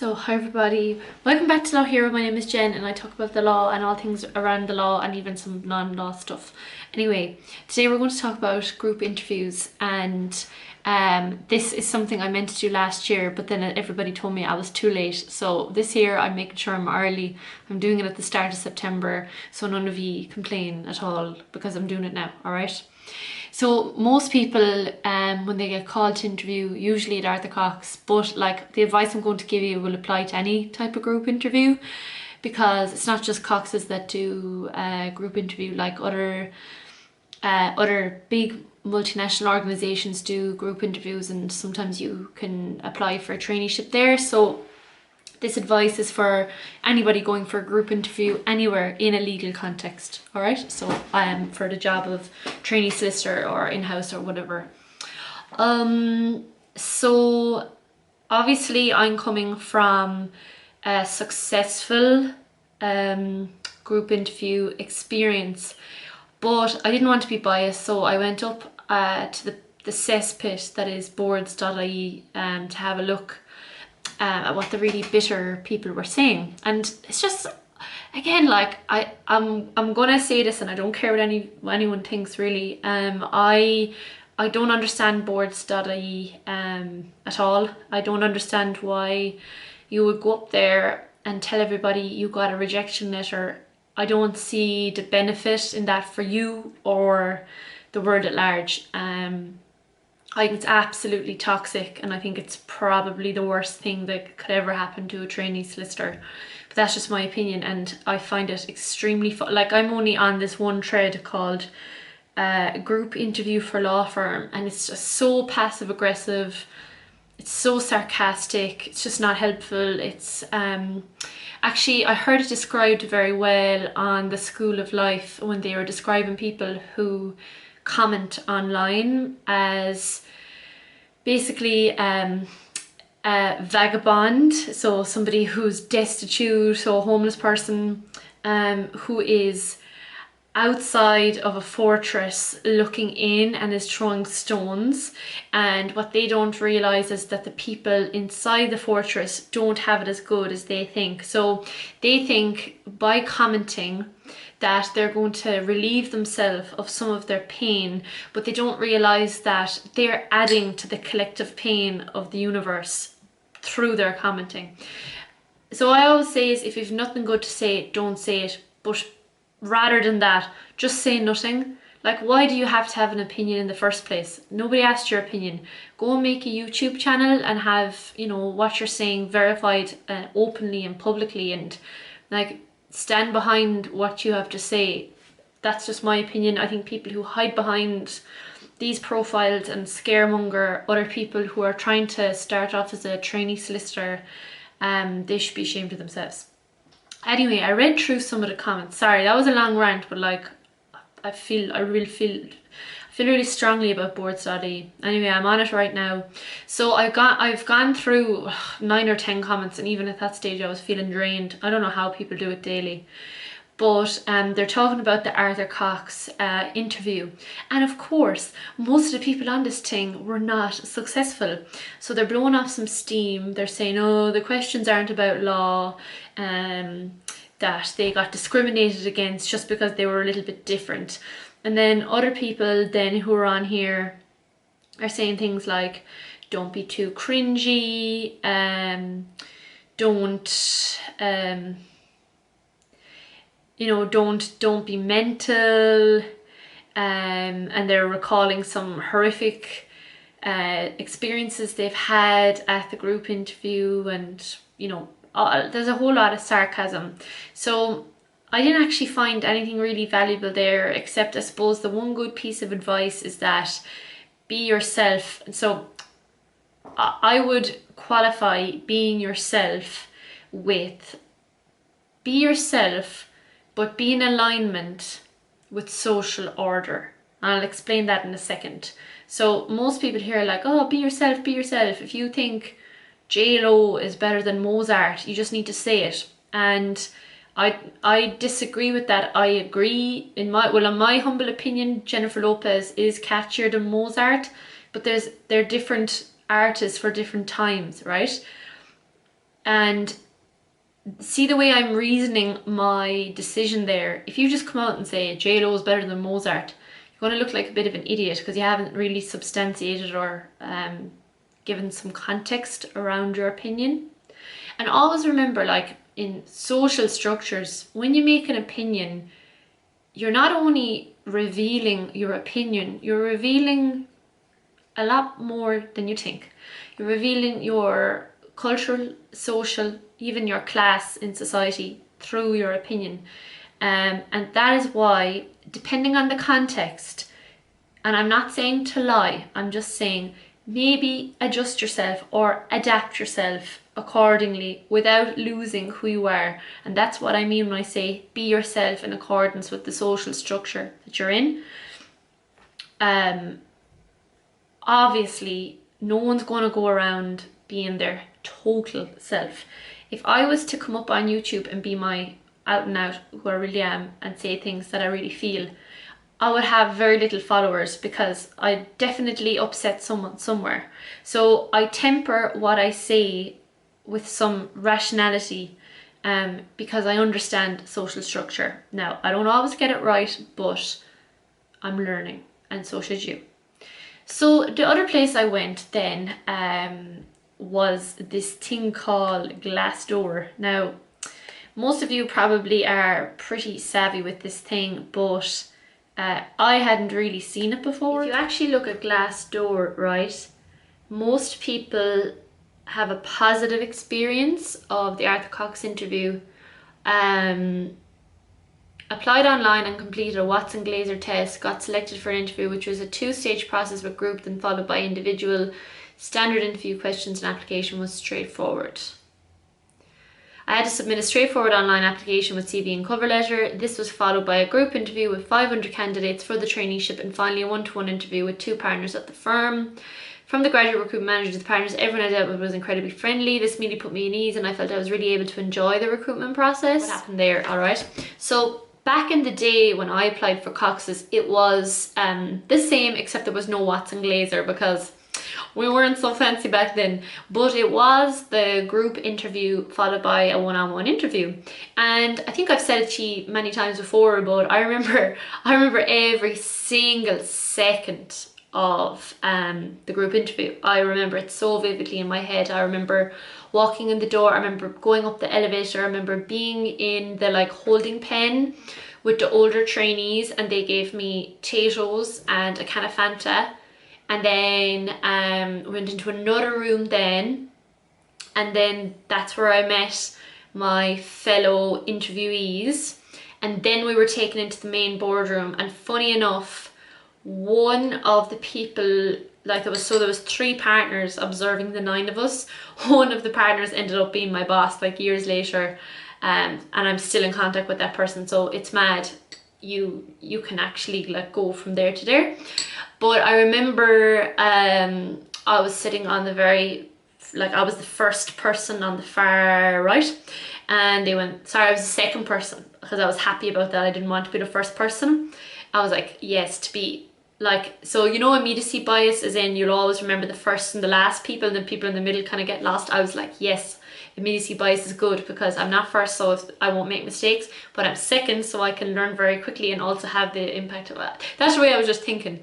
So hi everybody, welcome back to Law Hero. My name is Jen and I talk about the law and all things around the law and even some non-law stuff. Anyway, today we're going to talk about group interviews, and this is something I meant to do last year, but then everybody told me I was too late. So this year I'm making sure I'm early. I'm doing it at the start of September, so none of you complain at all because I'm doing it now, alright? So most people, when they get called to interview, usually at Arthur Cox, but like the advice I'm going to give you will apply to any type of group interview, because it's not just Cox's that do group interview. Like other big multinational organizations do group interviews, and sometimes you can apply for a traineeship there. So this advice is for anybody going for a group interview anywhere in a legal context, all right? So for the job of trainee solicitor or in-house or whatever. So obviously I'm coming from a successful group interview experience, but I didn't want to be biased, so I went up to the cesspit that is boards.ie to have a look at what the really bitter people were saying. And it's just, again, like I'm gonna say this, and I don't care what anyone thinks really. I don't understand boards.ie at all. I don't understand why you would go up there and tell everybody you got a rejection letter. I don't see the benefit in that for you or the world at large. I think it's absolutely toxic, and I think it's probably the worst thing that could ever happen to a trainee solicitor. But that's just my opinion, and I find it extremely like, I'm only on this one thread called group interview for law firm, and it's just so passive aggressive, it's so sarcastic, it's just not helpful. It's actually, I heard it described very well on the School of Life when they were describing people who comment online as basically a vagabond, so somebody who's destitute, so a homeless person who is outside of a fortress looking in and is throwing stones. And what they don't realize is that the people inside the fortress don't have it as good as they think. So they think by commenting that they're going to relieve themselves of some of their pain, but they don't realize that they're adding to the collective pain of the universe through their commenting. So I always say is, if you've nothing good to say, don't say it. But rather than that, just say nothing. Like, why do you have to have an opinion in the first place? Nobody asked your opinion. Go and make a YouTube channel and have, you know, what you're saying verified openly and publicly, and like, stand behind what you have to say. That's just my opinion. I think people who hide behind these profiles and scaremonger other people who are trying to start off as a trainee solicitor, they should be ashamed of themselves. Anyway, I read through some of the comments. Sorry, that was a long rant, but like, I really feel really strongly about boards.ie. Anyway, I'm on it right now. So I've gone through 9 or 10 comments, and even at that stage I was feeling drained. I don't know how people do it daily. But they're talking about the Arthur Cox interview, and of course most of the people on this thing were not successful, so they're blowing off some steam. They're saying, oh, the questions aren't about law, that they got discriminated against just because they were a little bit different. And then other people then who are on here are saying things like, don't be too cringy, you know, don't be mental, and they're recalling some horrific experiences they've had at the group interview, and you know, there's a whole lot of sarcasm. So I didn't actually find anything really valuable there, except I suppose the one good piece of advice is that be yourself. So I would qualify being yourself with be yourself, but be in alignment with social order. And I'll explain that in a second. So most people here are like, oh, be yourself, be yourself. If you think J-Lo is better than Mozart, you just need to say it. And I disagree with that. I agree, in my humble opinion, Jennifer Lopez is catchier than Mozart, but they're different artists for different times, right? And see the way I'm reasoning my decision there. If you just come out and say J-Lo is better than Mozart, you're going to look like a bit of an idiot because you haven't really substantiated or given some context around your opinion. And always remember, like in social structures, when you make an opinion, you're not only revealing your opinion, you're revealing a lot more than you think. You're revealing your cultural, social, even your class in society through your opinion. And that is why, depending on the context, and I'm not saying to lie, I'm just saying maybe adjust yourself or adapt yourself accordingly without losing who you are. And that's what I mean when I say be yourself in accordance with the social structure that you're in. Obviously, no one's going to go around being their total self. If I was to come up on YouTube and be my out and out, who I really am, and say things that I really feel, I would have very little followers because I definitely upset someone somewhere. So I temper what I say with some rationality because I understand social structure. Now, I don't always get it right, but I'm learning, and so should you. So the other place I went then was this thing called Glassdoor. Now, most of you probably are pretty savvy with this thing, but I hadn't really seen it before. If you actually look at Glassdoor, right, most people have a positive experience of the Arthur Cox interview. Applied online and completed a Watson-Glaser test, got selected for an interview, which was a 2-stage process with group then followed by individual. Standard interview questions and application was straightforward. I had to submit a straightforward online application with CV and cover letter. This was followed by a group interview with 500 candidates for the traineeship and finally a one-to-one interview with 2 partners at the firm. From the graduate recruitment manager to the partners, everyone I dealt with was incredibly friendly. This immediately put me at ease and I felt I was really able to enjoy the recruitment process. What happened there? Alright, so back in the day when I applied for Cox's, it was the same except there was no Watson-Glaser because we weren't so fancy back then, but it was the group interview followed by a one-on-one interview. And I think I've said it to you many times before, but I remember every single second of the group interview. I remember it so vividly in my head. I remember walking in the door, I remember going up the elevator, I remember being in the like holding pen with the older trainees and they gave me Tato's and a can of Fanta. And then went into another room then, and then that's where I met my fellow interviewees, and then we were taken into the main boardroom. And funny enough, one of the people, like there was 3 partners observing the 9 of us. One of the partners ended up being my boss like years later, and I'm still in contact with that person, so it's mad. You can actually like go from there to there. But I remember I was sitting on the I was the first person on the far right, and they went, sorry, I was the second person because I was happy about that. I didn't want to be the first person. I was like, yes, to be like, so you know, immediacy bias is in you'll always remember the first and the last people, and then people in the middle kind of get lost. I was like, yes, immediacy bias is good because I'm not first, so I won't make mistakes, but I'm second, so I can learn very quickly and also have the impact of that. That's the way I was just thinking.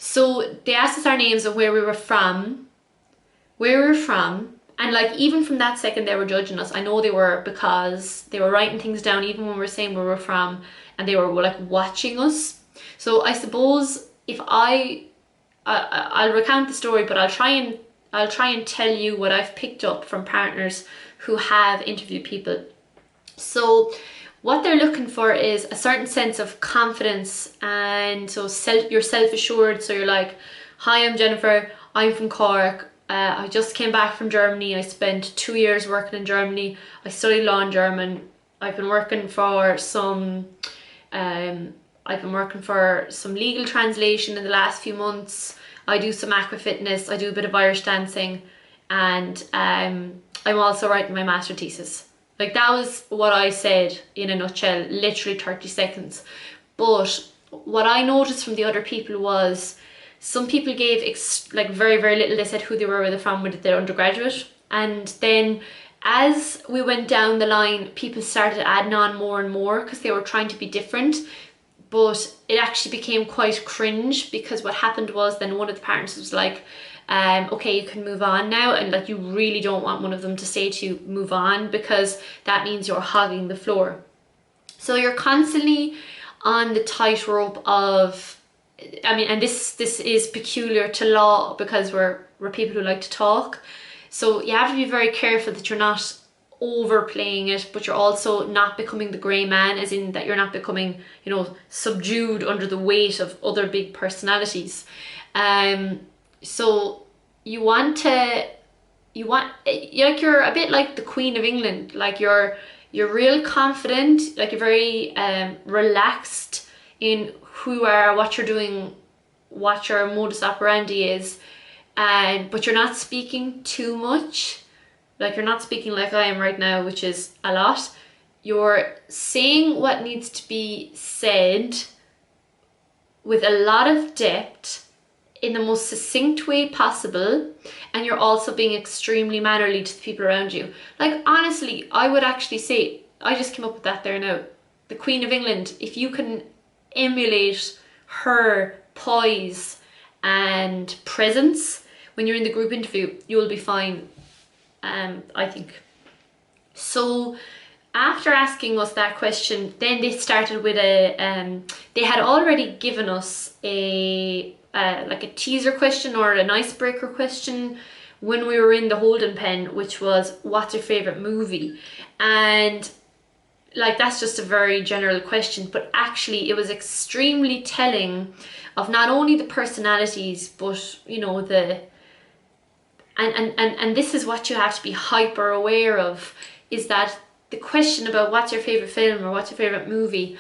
So they asked us our names and where we were from, and like even from that second they were judging us. I know they were, because they were writing things down even when we were saying where we were from, and they were like watching us. So I suppose if I'll recount the story, but I'll try and tell you what I've picked up from partners who have interviewed people. So what they're looking for is a certain sense of confidence, and so you're self-assured. So you're like, hi, I'm Jennifer, I'm from Cork, I just came back from Germany, I spent 2 years working in Germany, I studied law in German, I've been working for some legal translation in the last few months, I do some aqua fitness, I do a bit of Irish dancing, and I'm also writing my master thesis. Like that was what I said in a nutshell, literally 30 seconds. But what I noticed from the other people was some people gave like very, very little. They said who they were, where they're from, with their undergraduate. And then as we went down the line, people started adding on more and more because they were trying to be different. But it actually became quite cringe, because what happened was then one of the partners was like, okay, you can move on now, and like you really don't want one of them to say to you, move on, because that means you're hogging the floor. So you're constantly on the tightrope of, I mean, and this is peculiar to law because we're people who like to talk. So you have to be very careful that you're not overplaying it, but you're also not becoming the grey man, as in that you're not becoming, you know, subdued under the weight of other big personalities. So you're a bit like the Queen of England, like you're real confident, like you're very relaxed in who you are, what you're doing, what your modus operandi is, but you're not speaking too much. Like you're not speaking like I am right now, which is a lot. You're saying what needs to be said with a lot of depth in the most succinct way possible, and you're also being extremely mannerly to the people around you. Like honestly, I would actually say, I just came up with that there now, the Queen of England, if you can emulate her poise and presence when you're in the group interview, you'll be fine. I think. So after asking us that question, then they started with they had already given us a like a teaser question or an icebreaker question when we were in the holding pen, which was, what's your favorite movie? And like that's just a very general question, but actually it was extremely telling of not only the personalities, but you know, and this is what you have to be hyper aware of, is that the question about what's your favorite film or what's your favorite movie,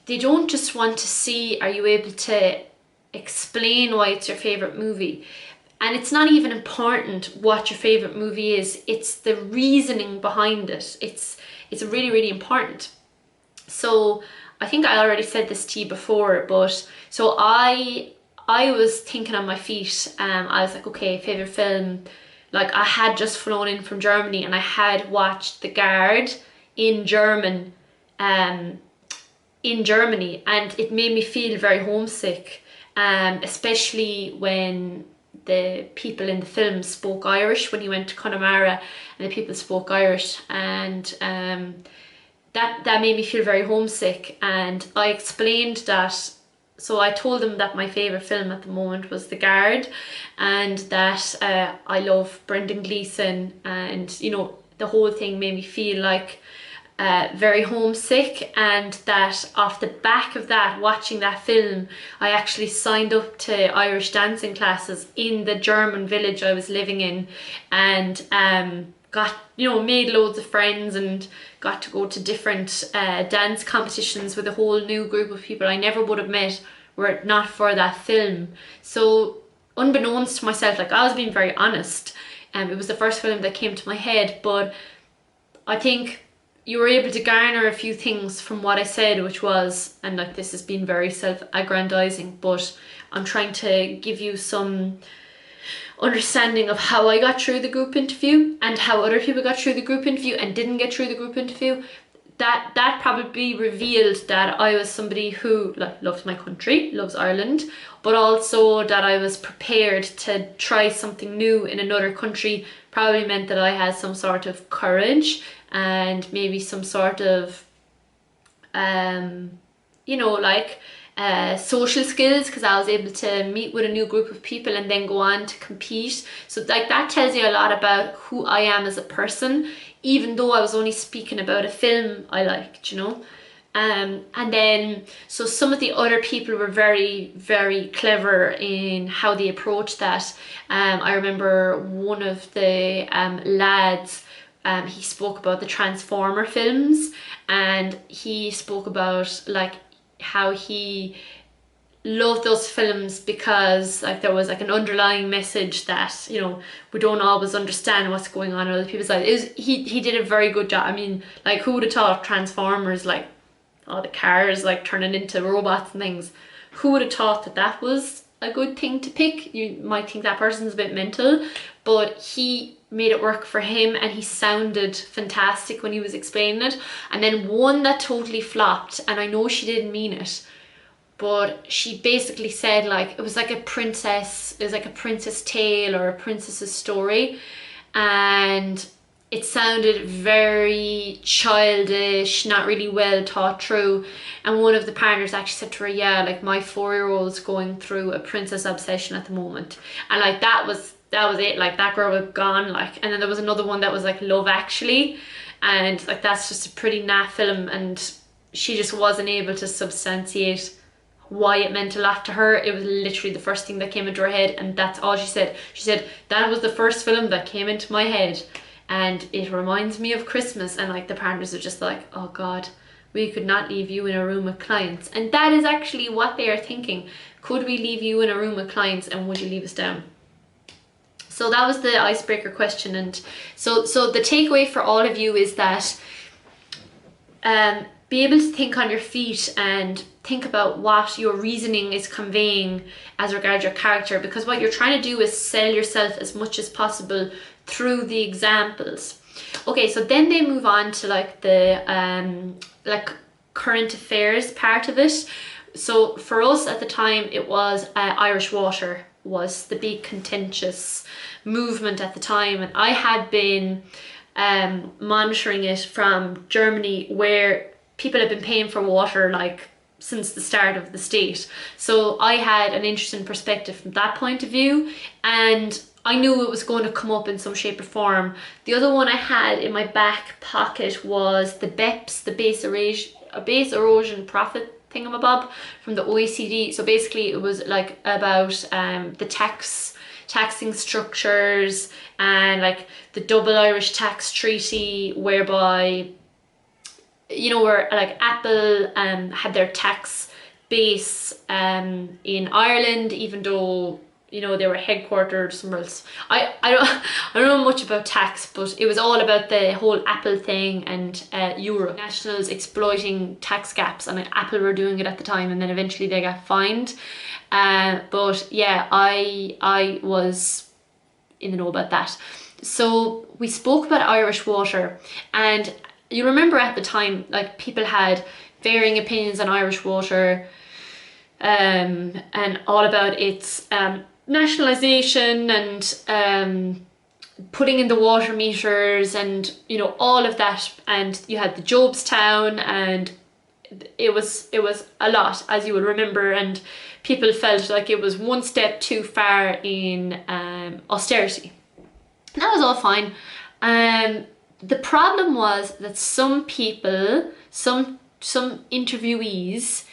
they don't just want to see, are you able to explain why it's your favorite movie? And it's not even important what your favorite movie is, it's the reasoning behind it. It's really, really important. So I think I already said this to you before, but so I was thinking on my feet. I was like, okay, favorite film. Like I had just flown in from Germany and I had watched The Guard in German, in Germany, and it made me feel very homesick, especially when the people in the film spoke Irish. When he went to Connemara and the people spoke Irish, and that made me feel very homesick. And I explained that. So I told them that my favourite film at the moment was The Guard, and that I love Brendan Gleeson, and you know, the whole thing made me feel like very homesick, and that off the back of that, watching that film, I actually signed up to Irish dancing classes in the German village I was living in, and got, you know, made loads of friends and got to go to different dance competitions with a whole new group of people I never would have met were it not for that film. So unbeknownst to myself, like I was being very honest, and it was the first film that came to my head, but I think you were able to garner a few things from what I said, which was, and like this has been very self-aggrandizing, but I'm trying to give you some understanding of how I got through the group interview and how other people got through the group interview and didn't get through the group interview. That probably revealed that I was somebody who loves my country, loves Ireland, but also that I was prepared to try something new in another country. Probably meant that I had some sort of courage and maybe some sort of you know, like social skills, because I was able to meet with a new group of people and then go on to compete. So like that tells you a lot about who I am as a person, even though I was only speaking about a film I liked, you know. And then so some of the other people were very, very clever in how they approached that. I remember one of the lads, he spoke about the Transformer films, and he spoke about like how he loved those films because like there was like an underlying message that, you know, we don't always understand what's going on in other people's lives. He did a very good job. I mean, like who would have thought Transformers, like all the cars like turning into robots and things, who would have thought that that was a good thing to pick? You might think that person's a bit mental, but he made it work for him, and he sounded fantastic when he was explaining it. And then one that totally flopped, and I know she didn't mean it, but she basically said like it was like a princess tale or a princess's story, and it sounded very childish, not really well thought through. And one of the partners actually said to her, yeah, like my 4-year-old's going through a princess obsession at the moment. And like that was it, like that girl was gone. Like, and then there was another one that was like Love Actually, and like that's just a pretty naff film, and she just wasn't able to substantiate why it meant a lot to her. It was literally the first thing that came into her head, and that's all she said. She said, that was the first film that came into my head, and it reminds me of Christmas. And like the partners are just like, oh God, we could not leave you in a room with clients. And that is actually what they are thinking. Could we leave you in a room with clients, and would you leave us down? So that was the icebreaker question. And so the takeaway for all of you is that be able to think on your feet and think about what your reasoning is conveying as regards your character, because what you're trying to do is sell yourself as much as possible through the examples. Okay, so then they move on to like the like current affairs part of it. So for us at the time, it was Irish water was the big contentious movement at the time, and I had been monitoring it from Germany, where people have been paying for water like since the start of the state. So I had an interesting perspective from that point of view, and I knew it was going to come up in some shape or form. The other one I had in my back pocket was the BEPS, the base erosion profit thingamabob from the OECD. So basically it was like about the taxing structures and like the double Irish tax treaty, whereby, you know, where like Apple had their tax base in Ireland, even though, you know, they were headquartered somewhere else. I don't know much about tax, but it was all about the whole Apple thing and Europe. Nationals exploiting tax gaps, and Apple were doing it at the time, and then eventually they got fined. But yeah, I was in the know about that. So we spoke about Irish water, and you remember at the time, like, people had varying opinions on Irish water, and all about its nationalisation and putting in the water meters and, you know, all of that. And you had the Jobstown, and it was a lot, as you will remember, and people felt like it was one step too far in austerity. And that was all fine. The problem was that some people, some interviewees,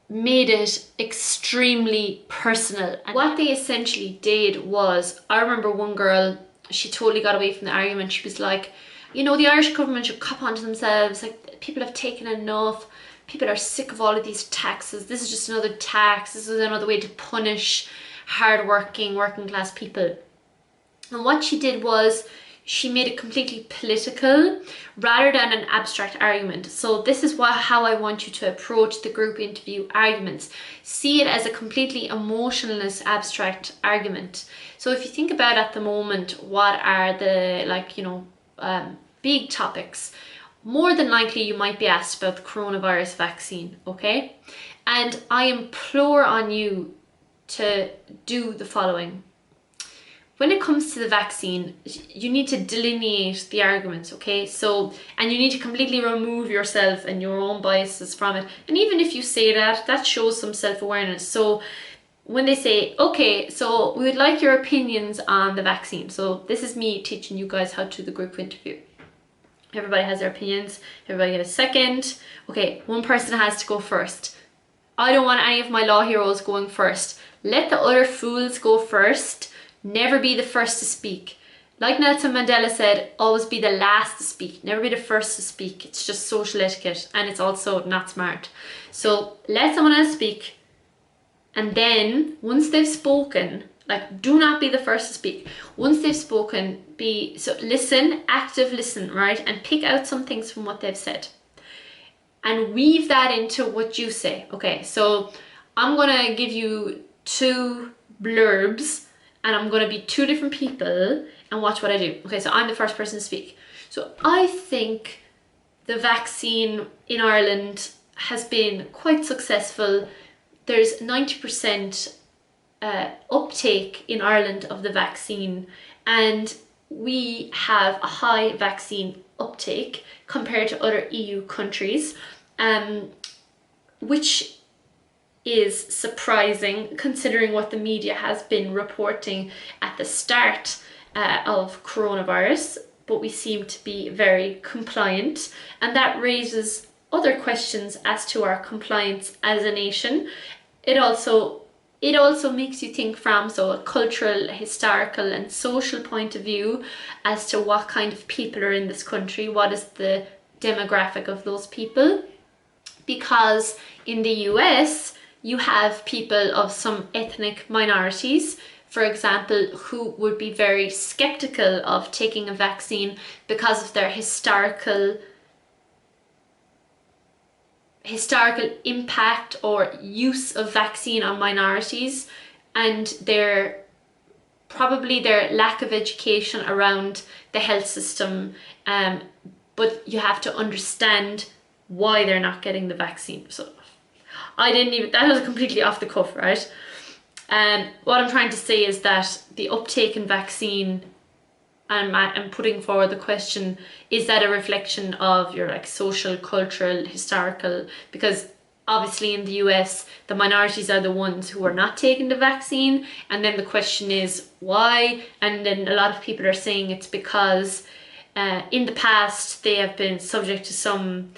made it extremely personal. And what they essentially did was, I remember one girl, she totally got away from the argument. She was like, you know, the Irish government should cop onto themselves. Like, people have taken enough. People are sick of all of these taxes. This is just another tax. This is another way to punish hard-working, working-class people. And what she did was, she made it completely political rather than an abstract argument. So this is how I want you to approach the group interview arguments. See it as a completely emotionless, abstract argument. So if you think about at the moment, what are the, like, you know, big topics? More than likely you might be asked about the coronavirus vaccine, okay? And I implore on you to do the following. When it comes to the vaccine, you need to delineate the arguments, okay? So, and you need to completely remove yourself and your own biases from it. And even if you say that, that shows some self-awareness. So when they say, okay, so we would like your opinions on the vaccine. So this is me teaching you guys how to do the group interview. Everybody has their opinions. Everybody get a second. Okay, one person has to go first. I don't want any of my law heroes going first. Let the other fools go first. Never be the first to speak. Like Nelson Mandela said, always be the last to speak. Never be the first to speak. It's just social etiquette, and it's also not smart. So let someone else speak, and then once they've spoken, like, do not be the first to speak. Once they've spoken, listen, active listen, right? And pick out some things from what they've said and weave that into what you say. Okay, so I'm gonna give you two blurbs, and I'm going to be two different people, and watch what I do. Okay, so I'm the first person to speak. So I think the vaccine in Ireland has been quite successful. There's 90% uptake in Ireland of the vaccine, and we have a high vaccine uptake compared to other EU countries, which is surprising considering what the media has been reporting at the start of coronavirus, but we seem to be very compliant, and that raises other questions as to our compliance as a nation. It also makes you think from a cultural, historical and social point of view as to what kind of people are in this country, what is the demographic of those people. Because in the US, you have people of some ethnic minorities, for example, who would be very skeptical of taking a vaccine because of their historical impact or use of vaccine on minorities, and their lack of education around the health system, but you have to understand why they're not getting the vaccine. So that was completely off the cuff, right? What I'm trying to say is that the uptake in vaccine, and I'm putting forward the question, is that a reflection of your social, cultural, historical? Because obviously in the US, the minorities are the ones who are not taking the vaccine, and then the question is why? And then a lot of people are saying it's because in the past they have been subject to some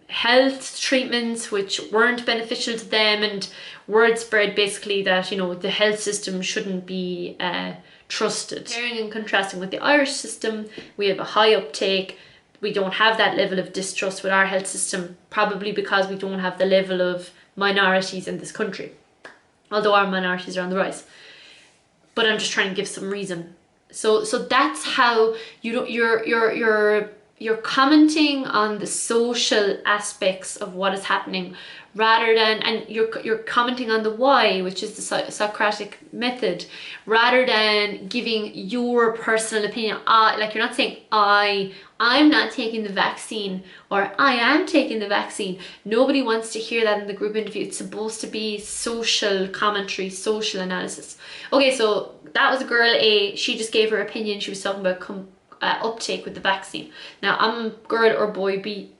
health treatments which weren't beneficial to them, and word spread basically that the health system shouldn't be trusted. Comparing and contrasting with the Irish system, we have a high uptake. We don't have that level of distrust with our health system, probably because we don't have the level of minorities in this country, although our minorities are on the rise. But I'm just trying to give some reason. So that's how you're commenting on the social aspects of what is happening, rather than, and you're commenting on the why, which is the Socratic method, rather than giving your personal opinion. You're not saying I'm not taking the vaccine, or I am taking the vaccine. Nobody wants to hear that in the group interview. It's supposed to be social commentary, social analysis. Okay, so that was girl A. She just gave her opinion. She was talking about uptake with the vaccine. Now I'm girl or boy B.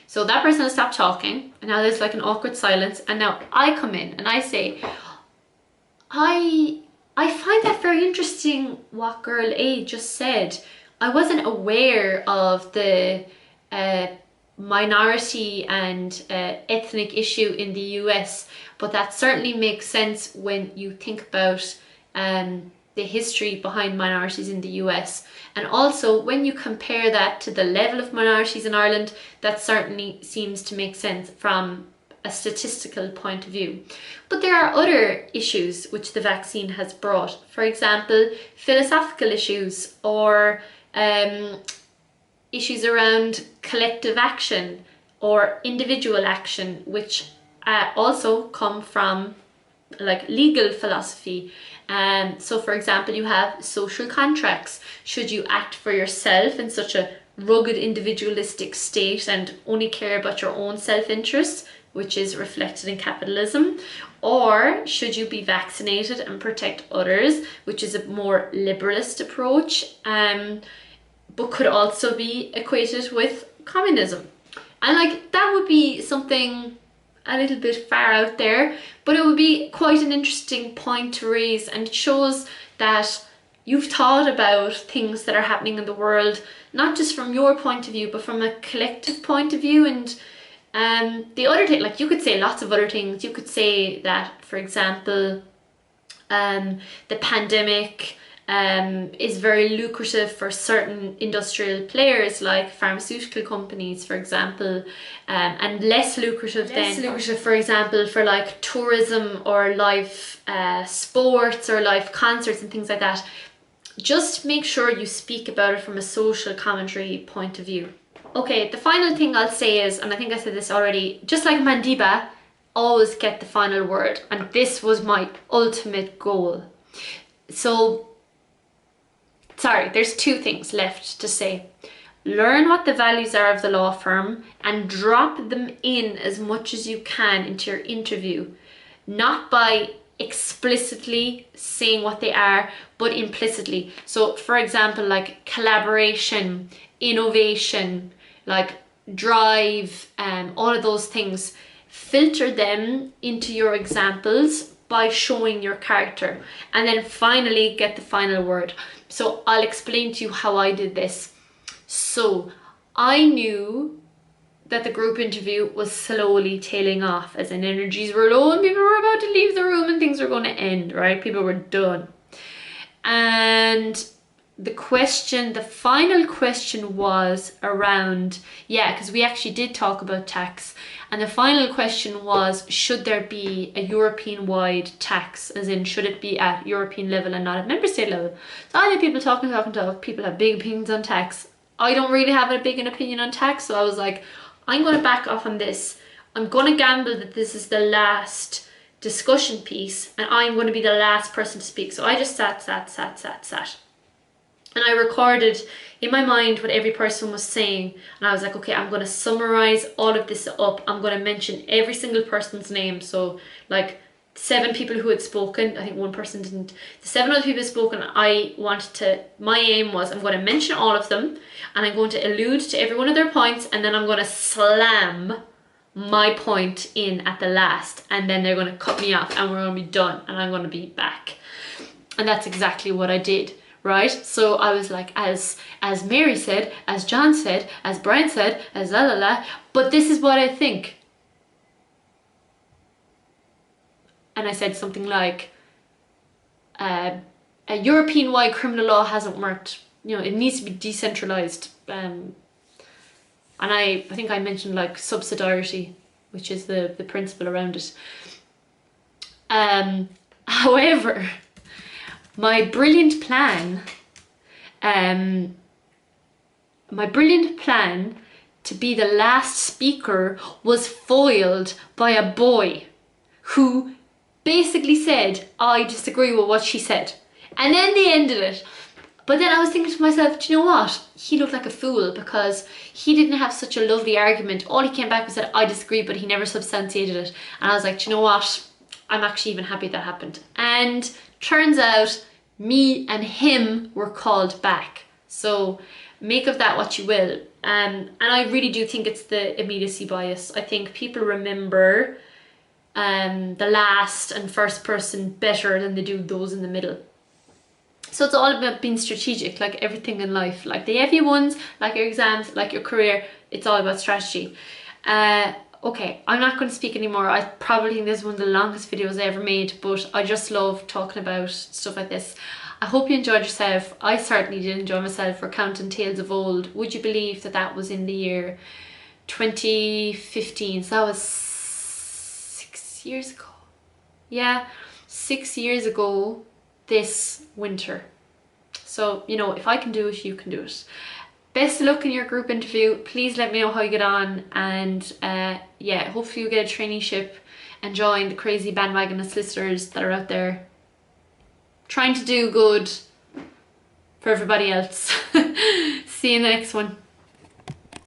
So that person has stopped talking, and now there's an awkward silence, and now I come in and I say, I find that very interesting what girl A just said. I wasn't aware of the minority and ethnic issue in the US, but that certainly makes sense when you think about the history behind minorities in the US. And also when you compare that to the level of minorities in Ireland, that certainly seems to make sense from a statistical point of view. But there are other issues which the vaccine has brought. For example, philosophical issues, or issues around collective action or individual action, which also come from legal philosophy. So for example, you have social contracts. Should you act for yourself in such a rugged individualistic state and only care about your own self-interest, which is reflected in capitalism, or should you be vaccinated and protect others, which is a more liberalist approach, but could also be equated with communism? And that would be something a little bit far out there, but it would be quite an interesting point to raise, and it shows that you've thought about things that are happening in the world, not just from your point of view, but from a collective point of view. And the other thing, you could say lots of other things. You could say that, for example, the pandemic is very lucrative for certain industrial players like pharmaceutical companies, for example, and less lucrative, for example, for tourism or live sports or live concerts and things like that. Just make sure you speak about it from a social commentary point of view. Okay, the final thing I'll say is, and I think I said this already, just like Mandiba, always get the final word, and this was my ultimate goal. So sorry, there's two things left to say. Learn what the values are of the law firm and drop them in as much as you can into your interview. Not by explicitly saying what they are, but implicitly. So for example, like collaboration, innovation, like drive, all of those things, filter them into your examples by showing your character, and then finally get the final word. So I'll explain to you how I did this. So I knew that the group interview was slowly tailing off, as in energies were low and people were about to leave the room and things were going to end, right? People were done. And the final question was around, because we actually did talk about tax. And the final question was, should there be a European-wide tax? As in, should it be at European level and not at member state level? So I had people talk. People have big opinions on tax. I don't really have a big opinion on tax. So I was like, I'm going to back off on this. I'm going to gamble that this is the last discussion piece and I'm going to be the last person to speak. So I just sat. And I recorded in my mind what every person was saying. And I was like, okay, I'm going to summarize all of this up. I'm going to mention every single person's name. So like 7 people who had spoken. I think one person didn't. The 7 other people who had spoken, my aim was I'm going to mention all of them. And I'm going to allude to every one of their points. And then I'm going to slam my point in at the last. And then they're going to cut me off and we're going to be done. And I'm going to be back. And that's exactly what I did. Right? So I was like, as Mary said, as John said, as Brian said, as la la la, but this is what I think. And I said something like, a European-wide criminal law hasn't worked. You know, it needs to be decentralized. And I think I mentioned like subsidiarity, which is the principle around it. However, my brilliant plan to be the last speaker was foiled by a boy who basically said, I disagree with what she said. And then they ended it. But then I was thinking to myself, do you know what? He looked like a fool because he didn't have such a lovely argument. All he came back and said, I disagree, but he never substantiated it. And I was like, do you know what? I'm actually even happy that happened. And turns out me and him were called back. So make of that what you will. And I really do think it's the immediacy bias. I think people remember the last and first person better than they do those in the middle. So it's all about being strategic, like everything in life. Like the heavy ones, like your exams, like your career, it's all about strategy. Okay, I'm not going to speak anymore. I probably think this is one of the longest videos I ever made, but I just love talking about stuff like this. I hope you enjoyed yourself. I certainly did enjoy myself recounting tales of old. Would you believe that that was in the year 2015? So that was 6 years ago. Yeah, 6 years ago this winter. So, you know, if I can do it, you can do it. Best of luck in your group interview. Please let me know how you get on, and yeah, hopefully you get a traineeship and join the crazy bandwagon of solicitors that are out there trying to do good for everybody else. See you in the next one.